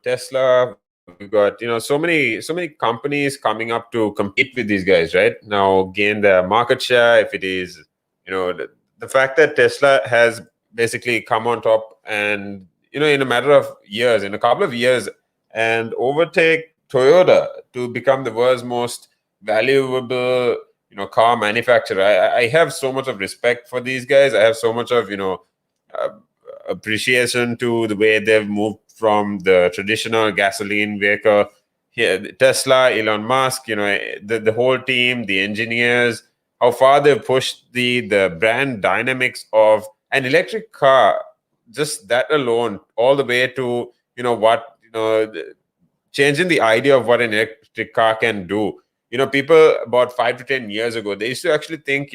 Tesla. We've got so many companies coming up to compete with these guys, right? Now gain their market share. If it is, the fact that Tesla has basically come on top, and in a matter of years, in a couple of years, and overtake Toyota to become the world's most valuable car manufacturer. I have so much of respect for these guys. I have so much of uh, appreciation to the way they've moved from the traditional gasoline vehicle. Here, Tesla, Elon Musk, the whole team, the engineers, how far they've pushed the brand dynamics of an electric car, just that alone, all the way to what changing the idea of what an electric car can do. People about 5 to 10 years ago, they used to actually think,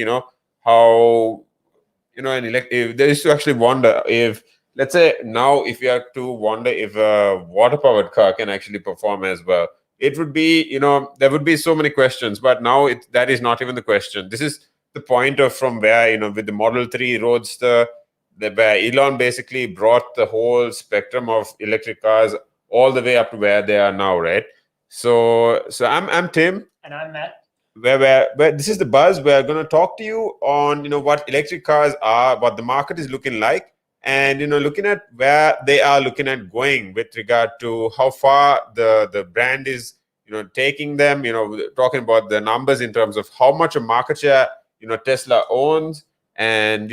how they used to actually wonder if, let's say now, if you have to wonder if a water powered car can actually perform as well, it would be, there would be so many questions. But now that is not even the question. This is the point of from where, with the Model 3 Roadster, where Elon basically brought the whole spectrum of electric cars all the way up to where they are now, right? So I'm Tim. And I'm Matt. Where this is the buzz. We're going to talk to you on what electric cars are, what the market is looking like, and looking at where they are looking at going with regard to how far the brand is taking them. Talking about the numbers in terms of how much a market share Tesla owns, and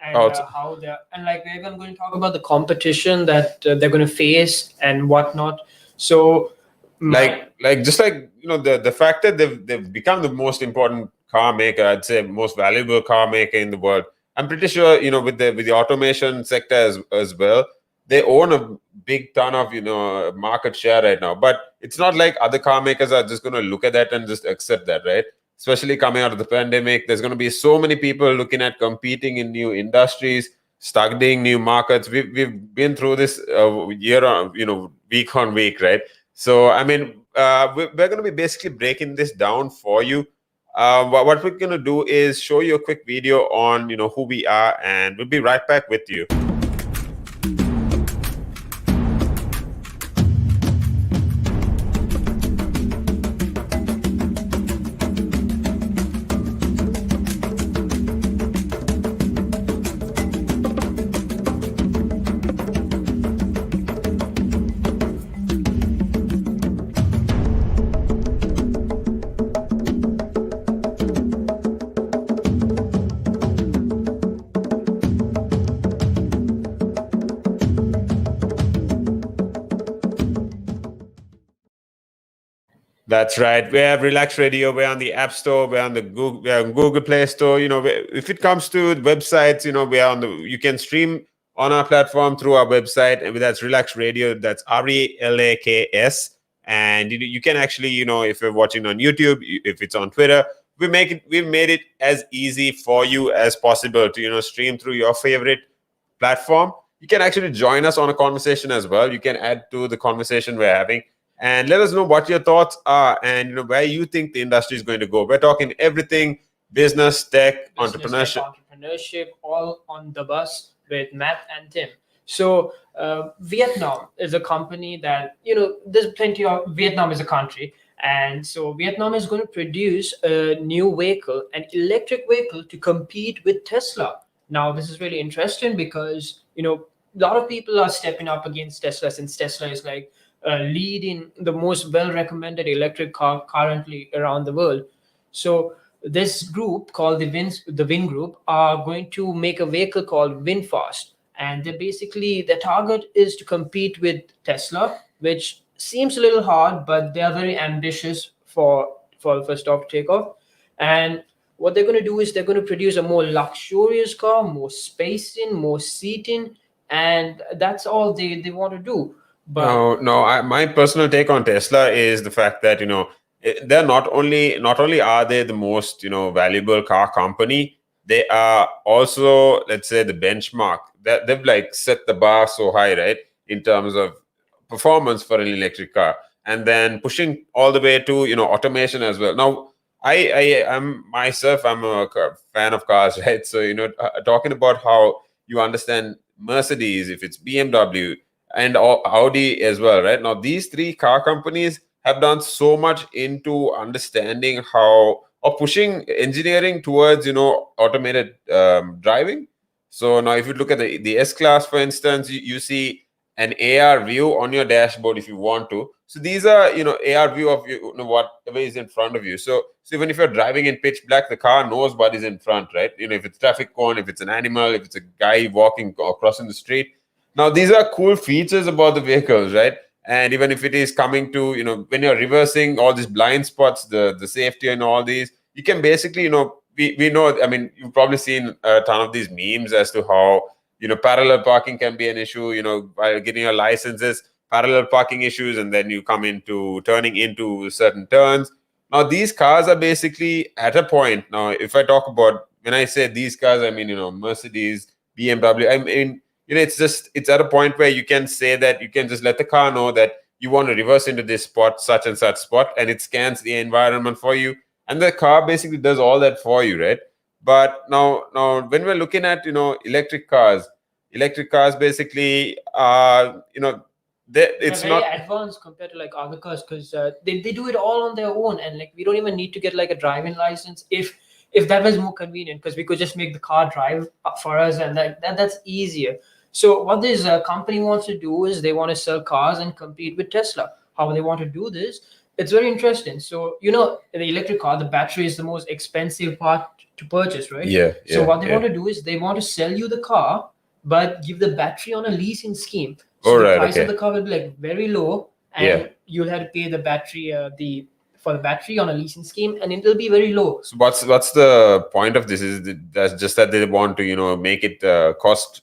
And also how they're and like we're even going to talk about the competition that they're going to face and whatnot. So just like the fact that they've become the most important car maker, I'd say most valuable car maker in the world. I'm pretty sure with the automation sector as well, they own a big ton of market share right now. But it's not like other car makers are just going to look at that and just accept that, right? Especially coming out of the pandemic, there's going to be so many people looking at competing in new industries, studying new markets. We've been through this year on week on week, right? So, I mean, we're going to be basically breaking this down for you. What we're going to do is show you a quick video on, who we are, and we'll be right back with you. That's right. We have Relax Radio. We're on the App Store. We're on the Google Play Store. If it comes to websites, we're on the. You can stream on our platform through our website, and that's Relax Radio. That's RELAKS. And you can actually, if you're watching on YouTube, if it's on Twitter, we've made it as easy for you as possible to stream through your favorite platform. You can actually join us on a conversation as well. You can add to the conversation we're having, and let us know what your thoughts are, and where you think the industry is going to go. We're talking everything business, tech, entrepreneurship, all on the bus with Matt and Tim. So Vietnam is a company that there's plenty of. Vietnam is a country, and so Vietnam is going to produce a new vehicle, an electric vehicle, to compete with Tesla. Now this is really interesting because a lot of people are stepping up against Tesla, since Tesla is like leading the most well recommended electric car currently around the world. So this group called the Win Group are going to make a vehicle called VinFast, and they basically their target is to compete with Tesla, which seems a little hard, but they are very ambitious for first off takeoff. And what they're going to do is they're going to produce a more luxurious car, more spacing, more seating, and that's all they want to do. But no. My personal take on Tesla is the fact that they're not only are they the most valuable car company, they are also, let's say, the benchmark. That they've like set the bar so high, right, in terms of performance for an electric car, and then pushing all the way to automation as well. Now, I am myself, I'm a fan of cars, right? So talking about how you understand Mercedes, if it's BMW, and Audi as well, right? Now, these three car companies have done so much into understanding how or pushing engineering towards automated driving. So now, if you look at the S class, for instance, you see an AR view on your dashboard if you want to. So these are AR view of whatever is in front of you. So even if you're driving in pitch black, the car knows what is in front, right? If it's traffic cone, if it's an animal, if it's a guy walking or crossing the street. Now, these are cool features about the vehicles, right? And even if it is coming to, when you're reversing all these blind spots, the safety and all these, you can basically, we know, I mean, you've probably seen a ton of these memes as to how, parallel parking can be an issue, while getting your licenses, parallel parking issues, and then you come into turning into certain turns. Now, these cars are basically at a point. Now, if I talk about, when I say these cars, I mean, Mercedes, BMW, I mean, it's at a point where you can say that you can just let the car know that you want to reverse into this spot, such and such spot, and it scans the environment for you, and the car basically does all that for you, right? But now when we're looking at electric cars basically it's very not advanced compared to like other cars, because they do it all on their own, and like we don't even need to get like a driving license if that was more convenient, because we could just make the car drive for us, and that's easier. So what this company wants to do is they want to sell cars and compete with Tesla. How they want to do this, it's very interesting. So the electric car, the battery is the most expensive part to purchase, right? So what they want to do is they want to sell you the car but give the battery on a leasing scheme. So the price of the car will be like very low, and you'll have to pay the battery for the battery on a leasing scheme, and it will be very low. So what's the point of this? Is that's just that they want to make it cost?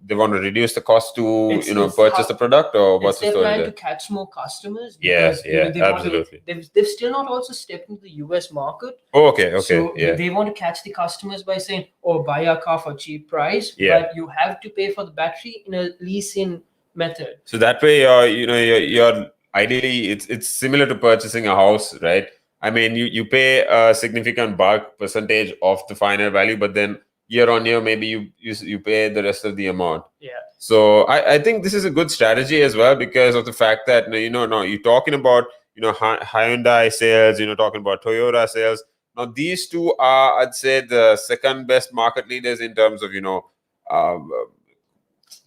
They want to reduce the cost to purchase the product, or what's the It's their story plan there? to catch more customers. Yeah, Because, yeah, they want absolutely. they've still not also stepped into the US market. Oh, okay, So yeah. they want to catch the customers by saying, "Oh, buy our car for cheap price, Yeah. but you have to pay for the battery in a leasing method." So that way, you're ideally it's similar to purchasing a house, right? I mean, you pay a significant bulk percentage of the final value, but then year on year, maybe you pay the rest of the amount. Yeah. So I think this is a good strategy as well, because of the fact that now you're talking about Hyundai sales, talking about Toyota sales. Now these two are, I'd say, the second best market leaders in terms of um,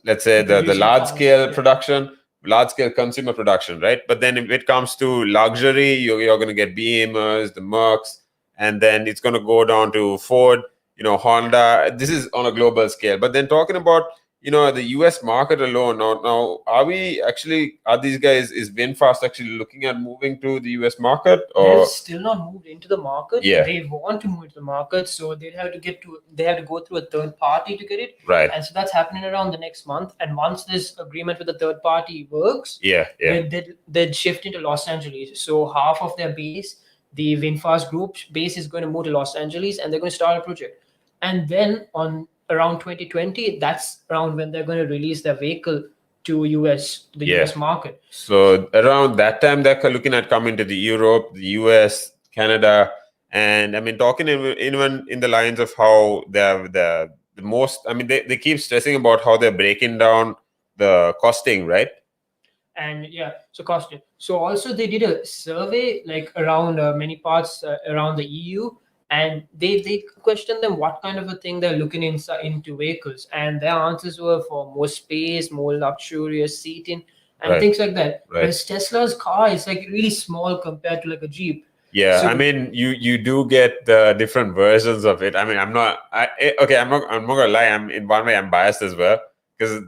let's say the Producing large cars, scale yeah. production, large scale consumer production, right? But then if it comes to luxury, you're going to get BMWs, the Mercs, and then it's going to go down to Ford, Honda. This is on a global scale. But then talking about the US market alone, now are these guys, is VinFast actually looking at moving to the US market, or they've still not moved into the market? Yeah. They want to move into the market, so they have to go through a third party to get it. right? And so that's happening around the next month. And once this agreement with the third party works, Yeah. they'd shift into Los Angeles. So half of their base, the VinFast group base, is going to move to Los Angeles, and they're going to start a project. And then on around 2020, that's around when they're going to release their vehicle to the Yeah. US market. So around that time, they're looking at coming to the Europe, the US, Canada, and I mean, talking even in the lines of how they're the most. I mean, they keep stressing about how they're breaking down the costing, right? And yeah, so costing. So also they did a survey like around many parts around the EU, and they questioned them what kind of a thing they're looking into vehicles, and their answers were for more space, more luxurious seating, and Right. things like that. Right. Whereas Tesla's car is like really small compared to like a Jeep. Yeah, So- I mean, you do get the different versions of it. I mean, I'm not gonna lie. In one way, I'm biased as well, because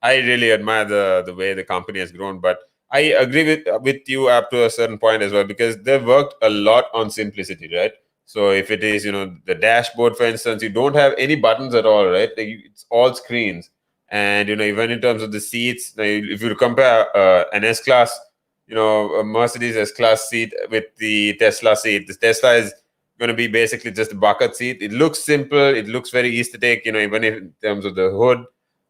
I really admire the way the company has grown. But I agree with you up to a certain point as well, because they've worked a lot on simplicity, right? So if it is the dashboard, for instance, you don't have any buttons at all, right? It's all screens, and even in terms of the seats, if you compare an S class, a Mercedes S-Class seat with the Tesla seat. The Tesla is going to be basically just a bucket seat. It looks simple. It looks very aesthetic, even if in terms of the hood.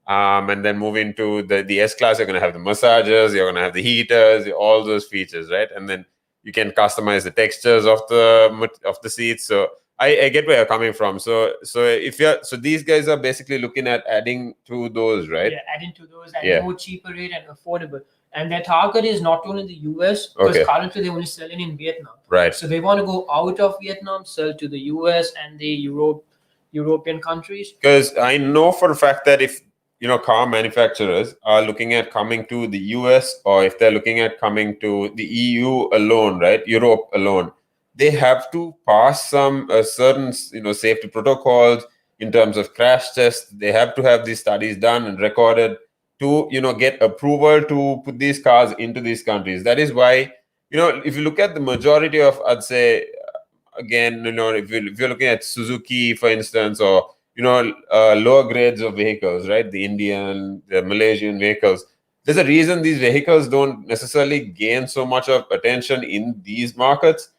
And then moving to the S-Class, you're going to have the massagers, you're going to have the heaters, all those features, right? And then you can customize the textures of the seats. So I get where you're coming from. So if you're so these guys are basically looking at adding to those, right? Yeah, adding to those at more cheaper rate and affordable. And their target is not only the US, because Okay. currently they're only selling in Vietnam. Right. So they want to go out of Vietnam, sell to the US and the European countries. Because I know for a fact that if car manufacturers are looking at coming to the US, or if they're looking at coming to the EU alone, right, Europe alone, they have to pass some certain safety protocols in terms of crash tests. They have to have these studies done and recorded to get approval to put these cars into these countries. That is why if you look at the majority of, I'd say, again, if you're looking at Suzuki, for instance, or lower grades of vehicles, right? The Indian, the Malaysian vehicles. There's a reason these vehicles don't necessarily gain so much of attention in these markets,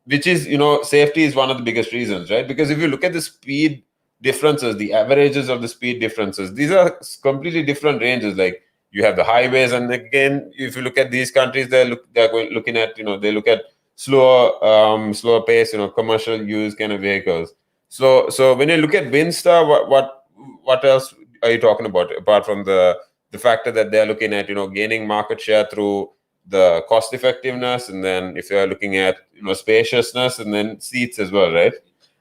which is, safety is one of the biggest reasons, right? Because if you look at the speed differences, the averages of the speed differences, these are completely different ranges. Like you have the highways, and again, if you look at these countries, they're looking at, they look at slower pace, commercial use kind of vehicles. So when you look at Winstar, what else are you talking about apart from the factor that they're looking at, gaining market share through the cost effectiveness, and then if you're looking at spaciousness, and then seats as well, right?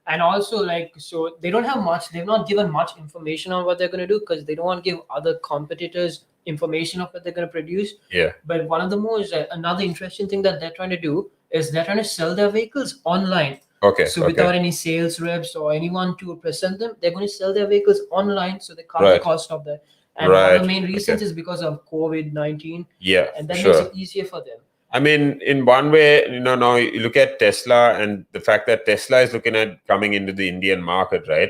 And also, like, so they don't have much, they've not given much information on what they're going to do, because they don't want to give other competitors information of what they're going to produce. Yeah. But one of the most another interesting thing that they're trying to do is they're trying to sell their vehicles online. Okay. So without any sales reps or anyone to present them, they're going to sell their vehicles online, so they cut the cost of that. And one of the main reasons is because of COVID-19. Yeah, and that makes it easier for them. I mean, in one way, now you look at Tesla and the fact that Tesla is looking at coming into the Indian market, right?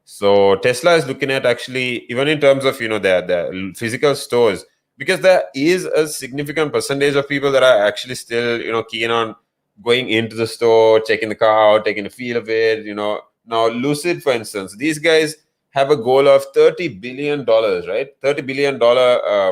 So Tesla is looking at actually, even in terms of, their physical stores, because there is a significant percentage of people that are actually still, keen on going into the store, checking the car out, taking a feel of it, Now, Lucid, for instance, these guys have a goal of $30 billion, right? $30 billion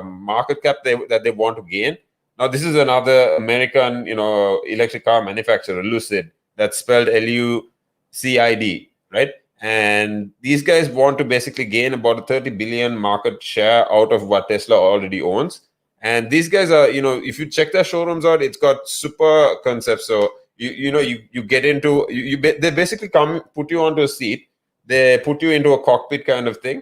market cap that they want to gain. Now, this is another American, electric car manufacturer, Lucid, that's spelled Lucid, right? And these guys want to basically gain about a 30 billion market share out of what Tesla already owns. And these guys are, if you check their showrooms out, it's got super concepts. So you get into they basically put you onto a seat. They put you into a cockpit kind of thing.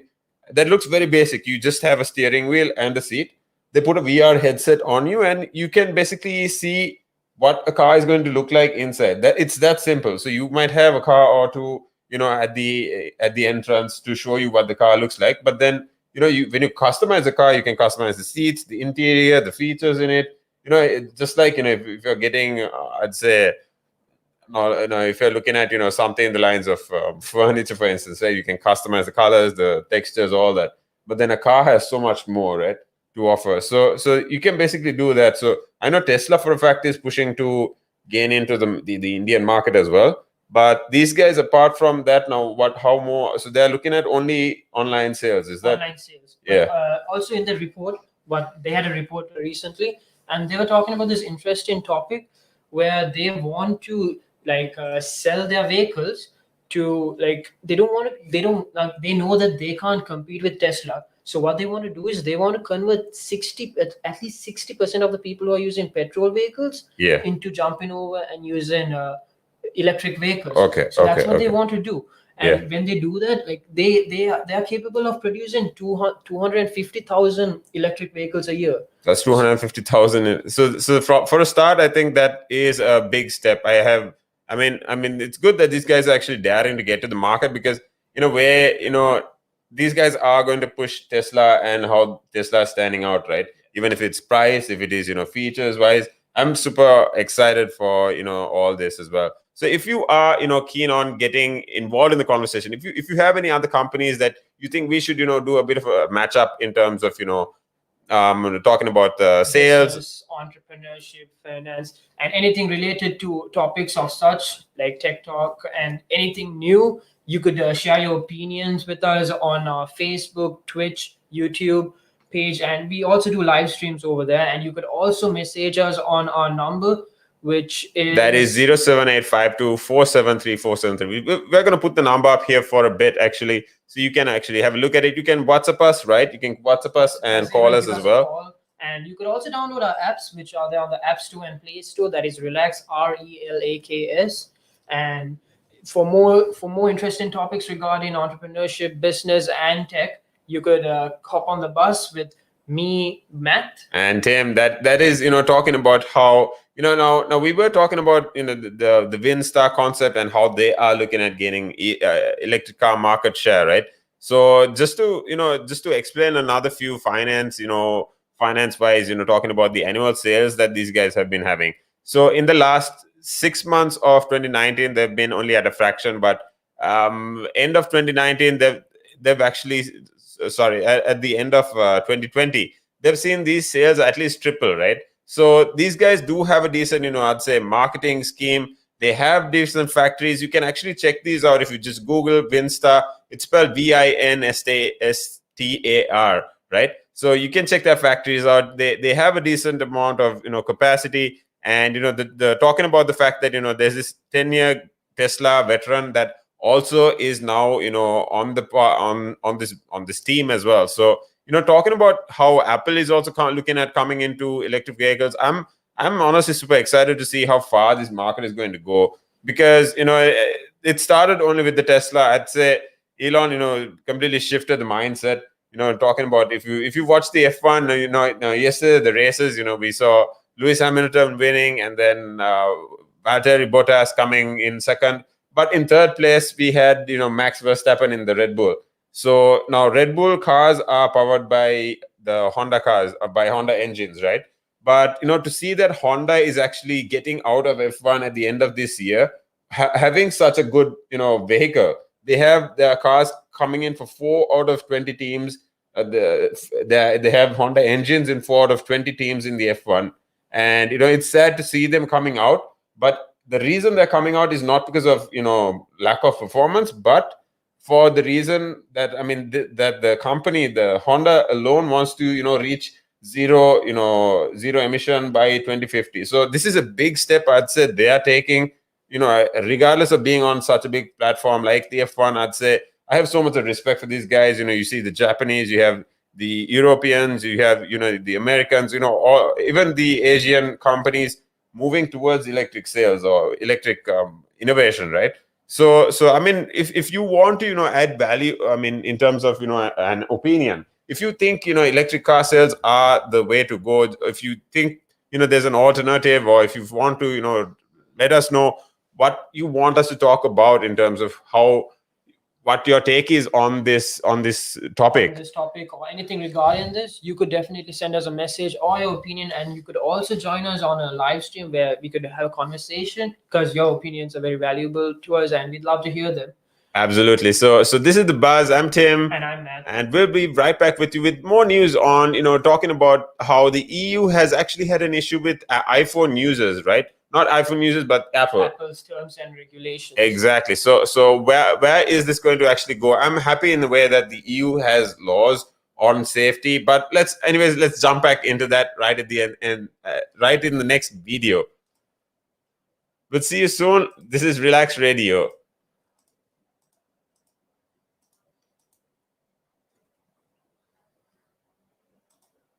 That looks very basic. You just have a steering wheel and a seat. They put a VR headset on you, and you can basically see what a car is going to look like inside. It's that simple. So you might have a car or two, at the entrance to show you what the car looks like. But then, when you customize the car, you can customize the seats, the interior, the features in it. Just like if you're getting, I'd say, if you're looking at something in the lines of furniture, for instance, right, you can customize the colors, the textures, all that. But then a car has so much more, right, to offer. So you can basically do that. So I know Tesla for a fact is pushing to gain into the Indian market as well. But these guys, apart from that, now how more? So they're looking at only online sales. Is that online sales? Yeah. But, also in the report, what they had a report recently, and they were talking about this interesting topic where they want to sell their vehicles to they know that they can't compete with Tesla. So what they want to do is they want to convert at least 60% of the people who are using petrol vehicles into jumping over and using electric vehicles. So that's what they want to do. And when they do that, they are capable of producing 250,000 electric vehicles a year. That's 250,000. So for a start, I think that is a big step. I mean, it's good that these guys are actually daring to get to the market, because in a way, these guys are going to push Tesla and how Tesla is standing out, right? Even if it's price, if it is, features wise, I'm super excited for, all this as well. So if you are, keen on getting involved in the conversation, if you have any other companies that you think we should, do a bit of a match up in terms of, talking about sales, business, entrepreneurship, finance, and anything related to topics of such like Tech Talk and anything new, you could share your opinions with us on Facebook, Twitch, YouTube page, and we also do live streams over there. And you could also message us on our number, which is that is 07852473473. We're going to put the number up here for a bit, actually, so you can actually have a look at it. You can WhatsApp us, right? You can WhatsApp us and call us as well. And you could also download our apps, which are there on the App Store and Play Store. That is Relaks, Relaks. And for more interesting topics regarding entrepreneurship, business, and tech, you could hop on the bus with me, Matt, and Tim. That is, talking about how, now we were talking about, the Winstar concept and how they are looking at gaining electric car market share, right? So just to explain another few finance wise, talking about the annual sales that these guys have been having. So in the last 6 months of 2019, they've been only at a fraction, but end of 2019, they've actually, sorry, at the end of 2020, they've seen these sales at least triple, right? So these guys do have a decent, I'd say, marketing scheme. They have decent factories. You can actually check these out if you just Google Winstar. It's spelled Vinstar, right? So you can check their factories out. They have a decent amount of capacity, and the talking about the fact that there's this 10-year Tesla veteran that also is now on this team as well. So talking about how Apple is also looking at coming into electric vehicles, I'm honestly super excited to see how far this market is going to go, because it started only with the Tesla. I'd say Elon completely shifted the mindset. Talking about, if you watch the F1, yesterday the races, we saw Lewis Hamilton winning, and then Valtteri Bottas coming in second. But in third place, we had Max Verstappen in the Red Bull. So now Red Bull cars are powered by the Honda cars, by Honda engines, right? But to see that Honda is actually getting out of F1 at the end of this year, having such a good vehicle, they have their cars coming in for 4 out of 20 teams. They have Honda engines in 4 out of 20 teams in the F1, and it's sad to see them coming out. But the reason they're coming out is not because of lack of performance, but for the reason that that the company, the Honda alone, wants to reach zero emission by 2050. So this is a big step, I'd say, they are taking. Regardless of being on such a big platform like the F1, I'd say I have so much of respect for these guys. You see the Japanese, you have the Europeans, you have the Americans, or even the Asian companies moving towards electric sales or electric innovation, right? So if you want to add value, in terms of an opinion, if you think electric car sales are the way to go, if you think there's an alternative, or if you want to let us know what you want us to talk about in terms of what your take is on this topic. Or anything regarding this, you could definitely send us a message or your opinion, and you could also join us on a live stream where we could have a conversation, because your opinions are very valuable to us and we'd love to hear them. Absolutely. So this is The Buzz. I'm Tim. And I'm Matt. And we'll be right back with you with more news on, talking about how the EU has actually had an issue with iPhone users, right? Not iPhone users, but Apple's terms and regulations. Exactly. So where is this going to actually go? I'm happy in the way that the EU has laws on safety, but let's jump back into that right at the end, and right in the next video. We'll see you soon. This is Relaks Radio.